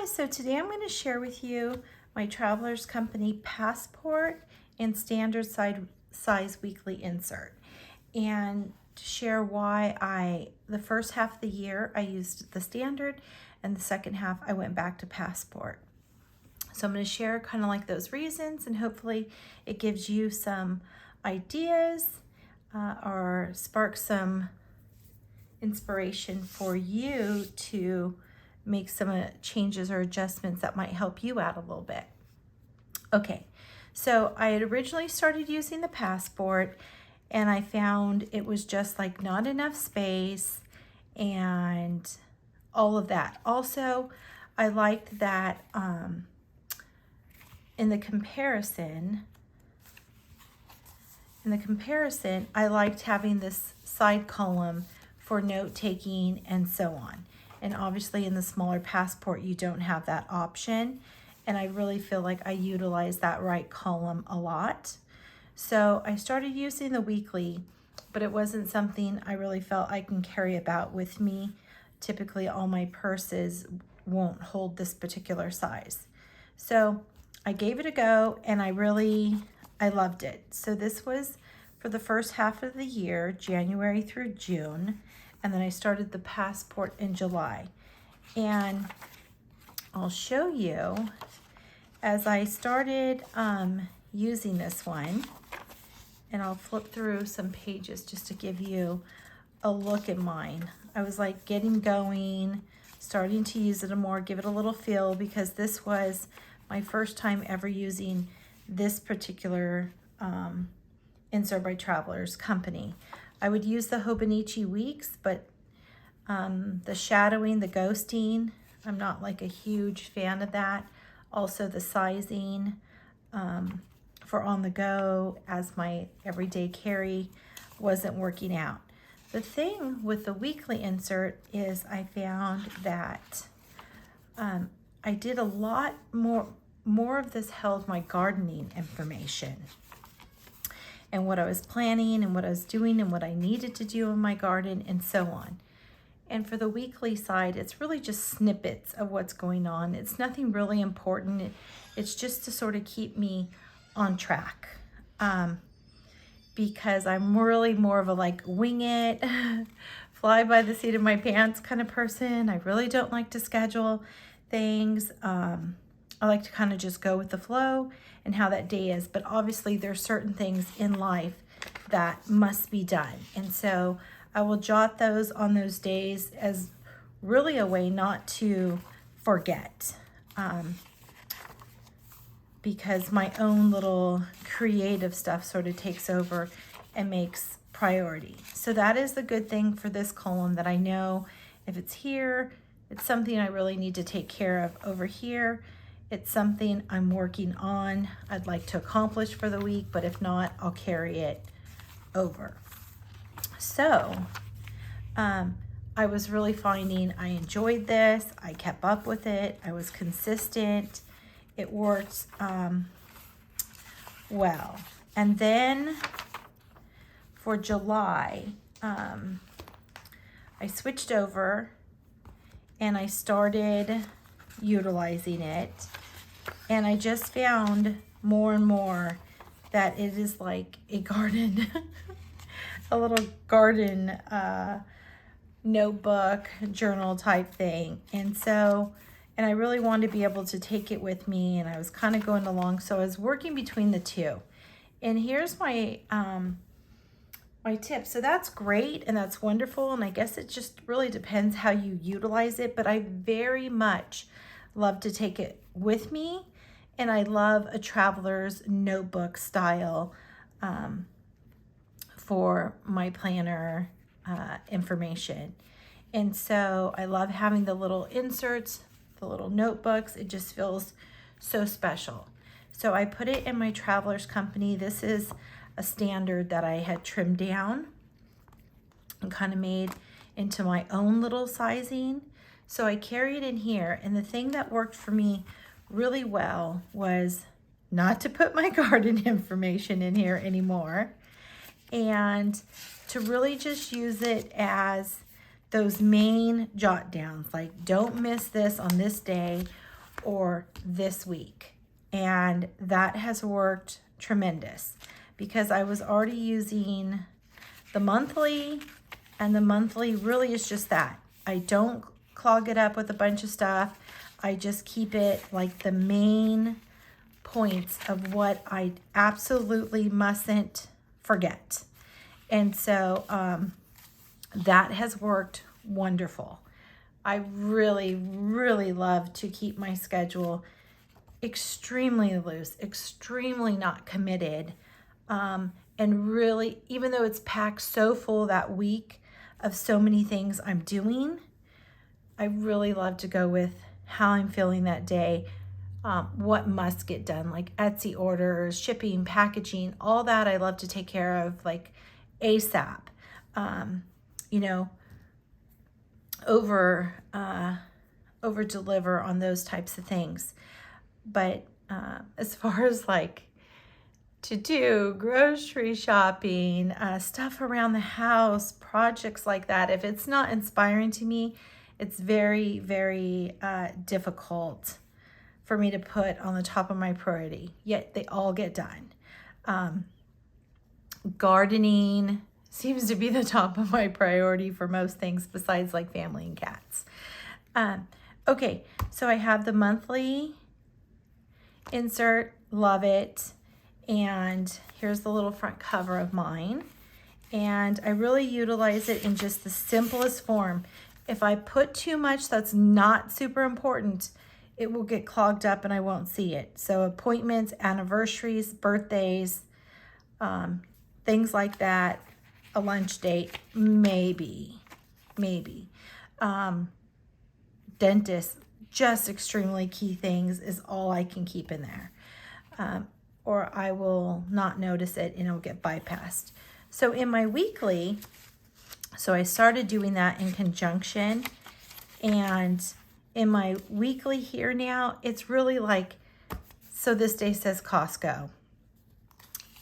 Hi, so today I'm going to share with you my Travelers Company passport and standard size weekly insert, and to share why the first half of the year I used the standard and the second half I went back to passport. So I'm going to share kind of like those reasons, and hopefully it gives you some ideas or spark some inspiration for you to make some changes or adjustments that might help you out a little bit. Okay, so I had originally started using the passport and I found it was just like not enough space and all of that. Also, I liked that in the comparison, I liked having this side column for note taking and so on. And obviously in the smaller passport, you don't have that option. And I really feel like I utilize that right column a lot. So I started using the weekly, but it wasn't something I really felt I can carry about with me. Typically all my purses won't hold this particular size. So I gave it a go and I loved it. So this was for the first half of the year, January through June. And then I started the passport in July. And I'll show you as I started using this one, and I'll flip through some pages just to give you a look at mine. I was like getting going, starting to use it more, give it a little feel, because this was my first time ever using this particular insert by Travelers Company. I would use the Hobonichi Weeks, but the shadowing, the ghosting, I'm not like a huge fan of that. Also the sizing for on the go as my everyday carry wasn't working out. The thing with the weekly insert is I found that I did a lot more of this held my gardening information and what I was planning and what I was doing and what I needed to do in my garden and so on. And for the weekly side, it's really just snippets of what's going on. It's nothing really important. It's just to sort of keep me on track. Because I'm really more of a like wing it, fly by the seat of my pants kind of person. I really don't like to schedule things. I like to kind of just go with the flow and how that day is. But obviously there's certain things in life that must be done. And so I will jot those on those days as really a way not to forget. Because my own little creative stuff sort of takes over and makes priority. So that is the good thing for this column, that I know if it's here, it's something I really need to take care of. Over here, it's something I'm working on, I'd like to accomplish for the week, but if not, I'll carry it over. So I was really finding I enjoyed this. I kept up with it. I was consistent. It worked well. And then for July, I switched over and I started utilizing it. And I just found more and more that it is like a garden, a little garden notebook, journal type thing. And I really wanted to be able to take it with me, and I was kind of going along. So I was working between the two. And here's my my tip. So that's great and that's wonderful. And I guess it just really depends how you utilize it. But I very much love to take it with me. And I love a traveler's notebook style for my planner information. And so I love having the little inserts, the little notebooks. It just feels so special. So I put it in my Travelers Company. This is a standard that I had trimmed down and kind of made into my own little sizing. So I carry it in here. And the thing that worked for me really well was not to put my garden information in here anymore, and to really just use it as those main jot downs, like don't miss this on this day, or this week. And that has worked tremendous because I was already using the monthly, and the monthly really is just that. I don't clog it up with a bunch of stuff. I just keep it like the main points of what I absolutely mustn't forget. And so that has worked wonderful. I really, really love to keep my schedule extremely loose, extremely not committed. And really, even though it's packed so full that week of so many things I'm doing, I really love to go with how I'm feeling that day, what must get done, like Etsy orders, shipping, packaging, all that I love to take care of, like ASAP, you know, over deliver on those types of things. But as far as like to do grocery shopping, stuff around the house, projects like that, if it's not inspiring to me, it's very, very difficult for me to put on the top of my priority, yet they all get done. Gardening seems to be the top of my priority for most things besides like family and cats. Okay, so I have the monthly insert, love it. And here's the little front cover of mine. And I really utilize it in just the simplest form. If I put too much that's not super important, it will get clogged up and I won't see it. So appointments, anniversaries, birthdays, things like that, a lunch date, maybe. Dentist, just extremely key things is all I can keep in there. Or I will not notice it and it'll get bypassed. So in my weekly, so I started doing that in conjunction, and in my weekly here now, it's really like, so this day says Costco.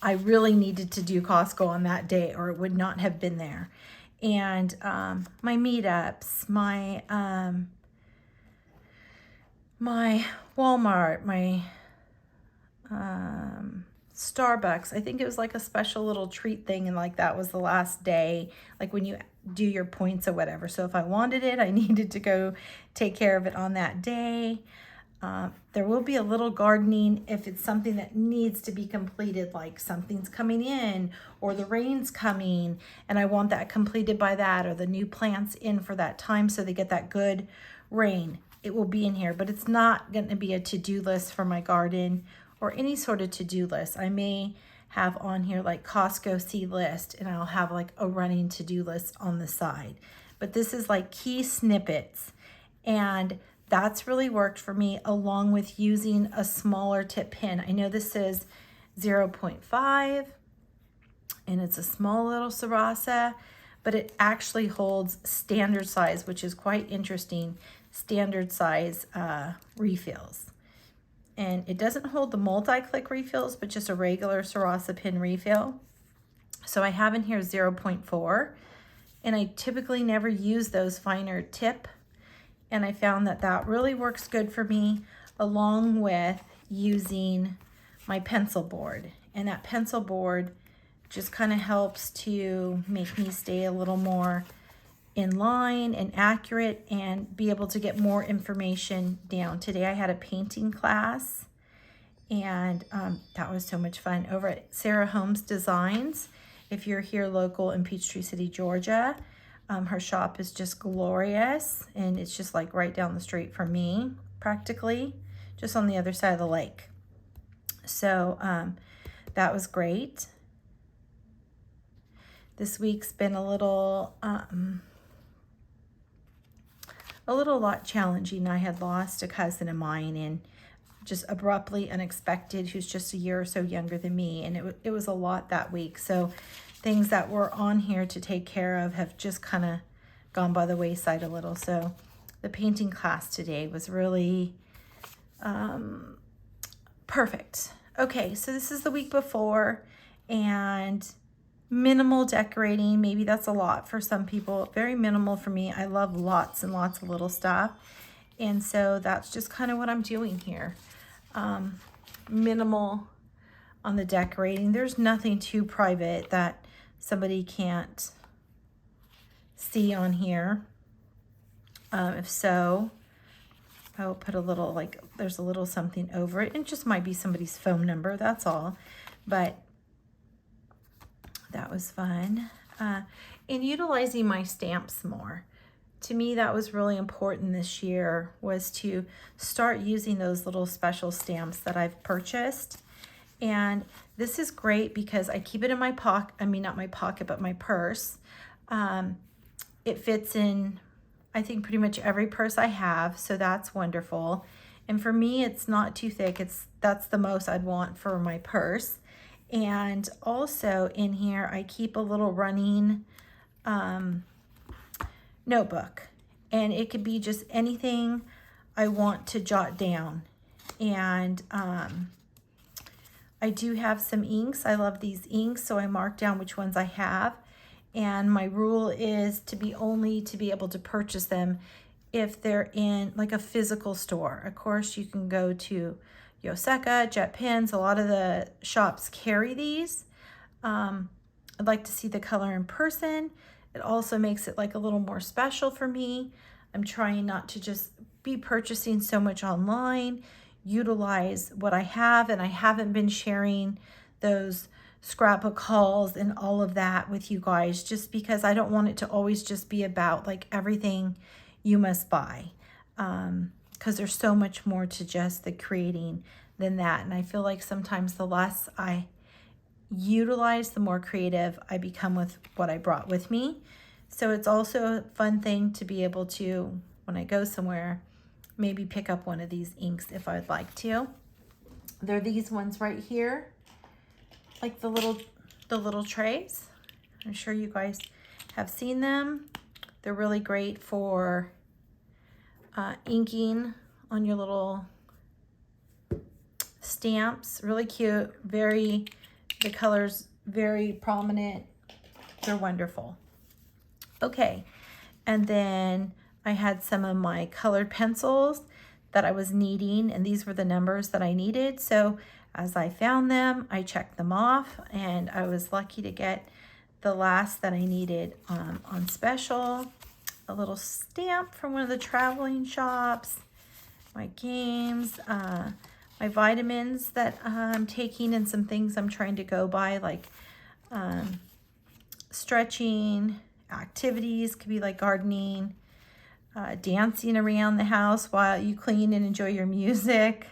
I really needed to do Costco on that day or it would not have been there. And my meetups, my Walmart, my Starbucks. I think it was like a special little treat thing, and like that was the last day, like when you do your points or whatever. So if I wanted it, I needed to go take care of it on that day. There will be a little gardening if it's something that needs to be completed, like something's coming in or the rain's coming and I want that completed by that, or the new plants in for that time so they get that good rain. It will be in here, but it's not going to be a to-do list for my garden or any sort of to-do list. I may have on here like Costco see list, and I'll have like a running to-do list on the side. But this is like key snippets, and that's really worked for me, along with using a smaller tip pin. I know this is 0.5 and it's a small little Sarasa, but it actually holds standard size, which is quite interesting, standard size refills. And it doesn't hold the multi-click refills, but just a regular Sarasa pin refill. So I have in here 0.4, and I typically never use those finer tip. And I found that that really works good for me, along with using my pencil board. And that pencil board just kind of helps to make me stay a little more in line and accurate and be able to get more information down. Today I had a painting class, and that was so much fun over at Sarah Holmes Designs. If you're here local in Peachtree City, Georgia, her shop is just glorious, and it's just like right down the street from me, practically, just on the other side of the lake. So that was great. This week's been a little lot challenging. I had lost a cousin of mine, and just abruptly unexpected, who's just a year or so younger than me, and it was a lot that week. So things that were on here to take care of have just kind of gone by the wayside a little. So the painting class today was really perfect. Okay, so this is the week before, and minimal decorating. Maybe that's a lot for some people. Very minimal for me. I love lots and lots of little stuff. And so that's just kind of what I'm doing here. Minimal on the decorating. There's nothing too private that somebody can't see on here. If so, I will put a little, like, there's a little something over it. It just might be somebody's phone number, that's all. But that was fun. And utilizing my stamps more. To me, that was really important this year, was to start using those little special stamps that I've purchased. And this is great because I keep it in my pocket, I mean, not my pocket, but my purse. It fits in, I think, pretty much every purse I have, so that's wonderful. And for me, it's not too thick. That's the most I'd want for my purse. And also in here, I keep a little running notebook, and it could be just anything I want to jot down. And I do have some inks. I love these inks, so I mark down which ones I have. And my rule is to be able to purchase them if they're in like a physical store. Of course, you can go to Yoseka, Jet Pens. A lot of the shops carry these. I'd like to see the color in person. It also makes it like a little more special for me. I'm trying not to just be purchasing so much online, utilize what I have, and I haven't been sharing those scrapbook hauls and all of that with you guys, just because I don't want it to always just be about like everything you must buy, because there's so much more to just the creating than that. And I feel like sometimes the less I utilize, the more creative I become with what I brought with me. So it's also a fun thing to be able to, when I go somewhere, maybe pick up one of these inks if I'd like to. They're these ones right here, like the little trays. I'm sure you guys have seen them. They're really great for inking on your little stamps. Really cute, the colors very prominent. They're wonderful. Okay, and then I had some of my colored pencils that I was needing, and these were the numbers that I needed. So as I found them, I checked them off, and I was lucky to get the last that I needed on special. A little stamp from one of the traveling shops, my games, my vitamins that I'm taking, and some things I'm trying to go by, like stretching, activities, could be like gardening, dancing around the house while you clean and enjoy your music,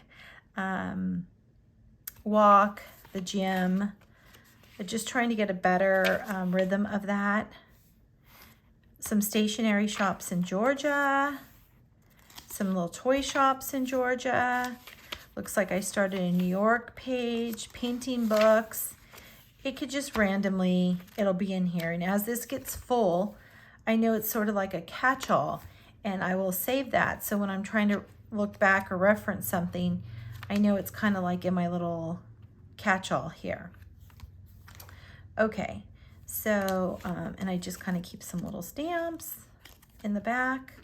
walk, the gym, just trying to get a better rhythm of that. Some stationery shops in Georgia, some little toy shops in Georgia. Looks like I started a New York page, painting books. It could just randomly, it'll be in here. And as this gets full, I know it's sort of like a catch-all, and I will save that. So when I'm trying to look back or reference something, I know it's kind of like in my little catch-all here. Okay, so, and I just kind of keep some little stamps in the back.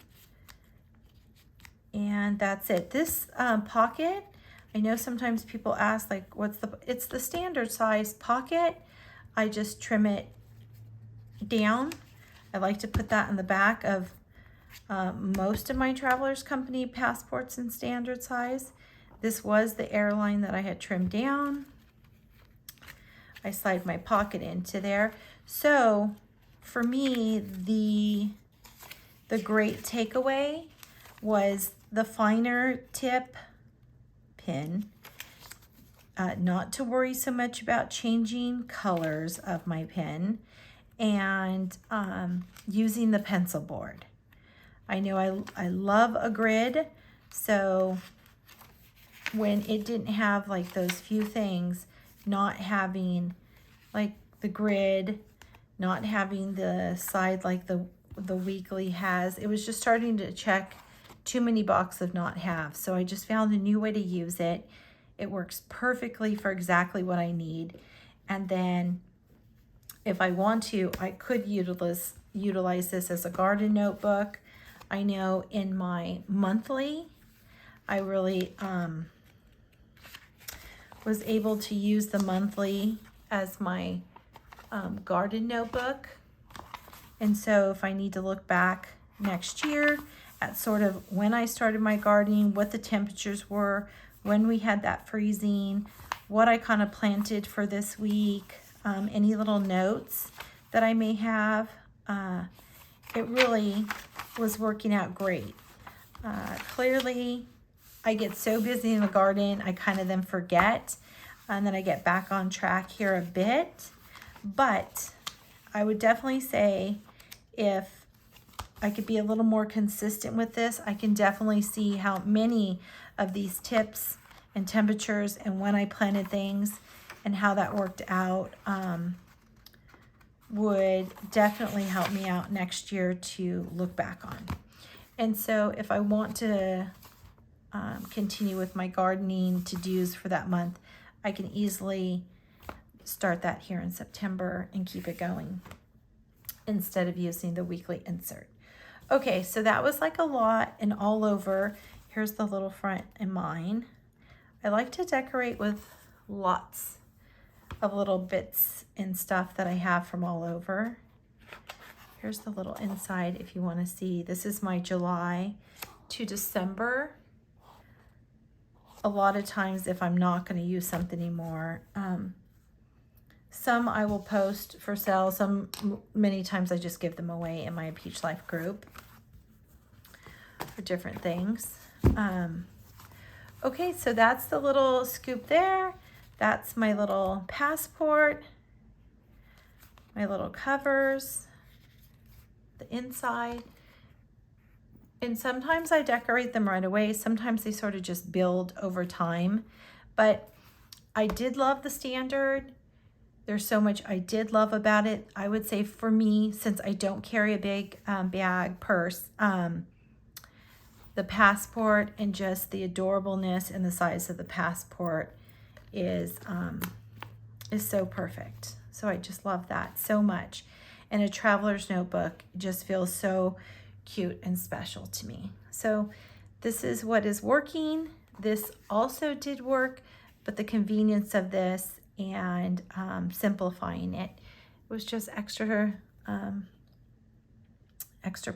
And that's it. This pocket, I know sometimes people ask, like, it's the standard size pocket. I just trim it down. I like to put that in the back of most of my Travelers Company passports in standard size. This was the airline that I had trimmed down. I slide my pocket into there. So for me, the great takeaway was the finer tip pin, not to worry so much about changing colors of my pen, and using the pencil board. I know I love a grid, so when it didn't have like those few things, not having like the grid, not having the side like the weekly has, it was just starting to check too many boxes of not have. So I just found a new way to use it. It works perfectly for exactly what I need. And then if I want to, I could utilize this as a garden notebook. I know in my monthly, I really was able to use the monthly as my garden notebook. And so if I need to look back next year at sort of when I started my gardening, what the temperatures were, when we had that freezing, what I kind of planted for this week, any little notes that I may have, it really was working out great. Clearly, I get so busy in the garden, I kind of then forget, and then I get back on track here a bit. But I would definitely say if I could be a little more consistent with this, I can definitely see how many of these tips and temperatures and when I planted things and how that worked out would definitely help me out next year to look back on. And so if I want to continue with my gardening to-dos for that month, I can easily start that here in September and keep it going instead of using the weekly insert. Okay, so that was like a lot and all over. Here's the little front in mine. I like to decorate with lots of little bits and stuff that I have from all over. Here's the little inside if you want to see. This is my July to December. A lot of times if I'm not going to use something anymore, some I will post for sale. Many times I just give them away in my Peach Life group for different things. Okay, so that's the little scoop there. That's my little passport, my little covers, the inside. And sometimes I decorate them right away. Sometimes they sort of just build over time. But I did love the standard. There's so much I did love about it. I would say for me, since I don't carry a big bag, purse, the passport and just the adorableness and the size of the passport is so perfect. So I just love that so much. And a traveler's notebook just feels so cute and special to me. So this is what is working. This also did work, but the convenience of this and simplifying it was just extra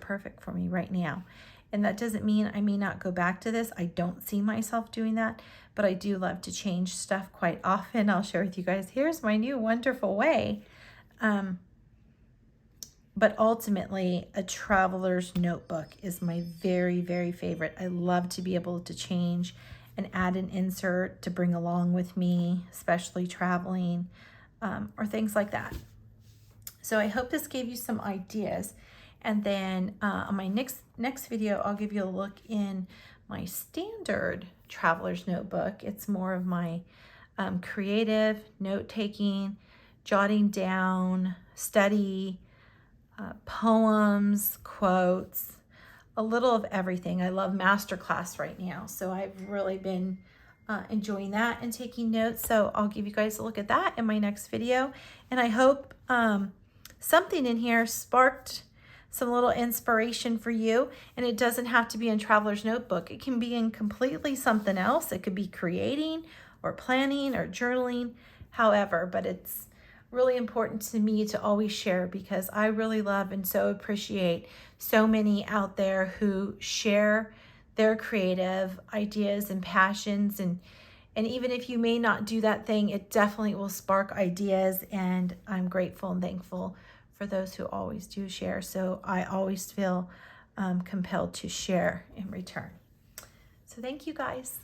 perfect for me right now. And that doesn't mean I may not go back to this. I don't see myself doing that, but I do love to change stuff quite often. I'll share with you guys, here's my new wonderful way. But ultimately, a traveler's notebook is my very, very favorite. I love to be able to change and add an insert to bring along with me, especially traveling or things like that. So I hope this gave you some ideas. And then on my next video, I'll give you a look in my standard traveler's notebook. It's more of my creative note-taking, jotting down, study, poems, quotes, a little of everything. I love masterclass right now, so I've really been enjoying that and taking notes. So I'll give you guys a look at that in my next video. And I hope something in here sparked some little inspiration for you. And it doesn't have to be in Traveler's Notebook. It can be in completely something else. It could be creating or planning or journaling, however, but it's really important to me to always share because I really love and so appreciate so many out there who share their creative ideas and passions. And even if you may not do that thing, it definitely will spark ideas. And I'm grateful and thankful for those who always do share. So I always feel compelled to share in return. So thank you guys.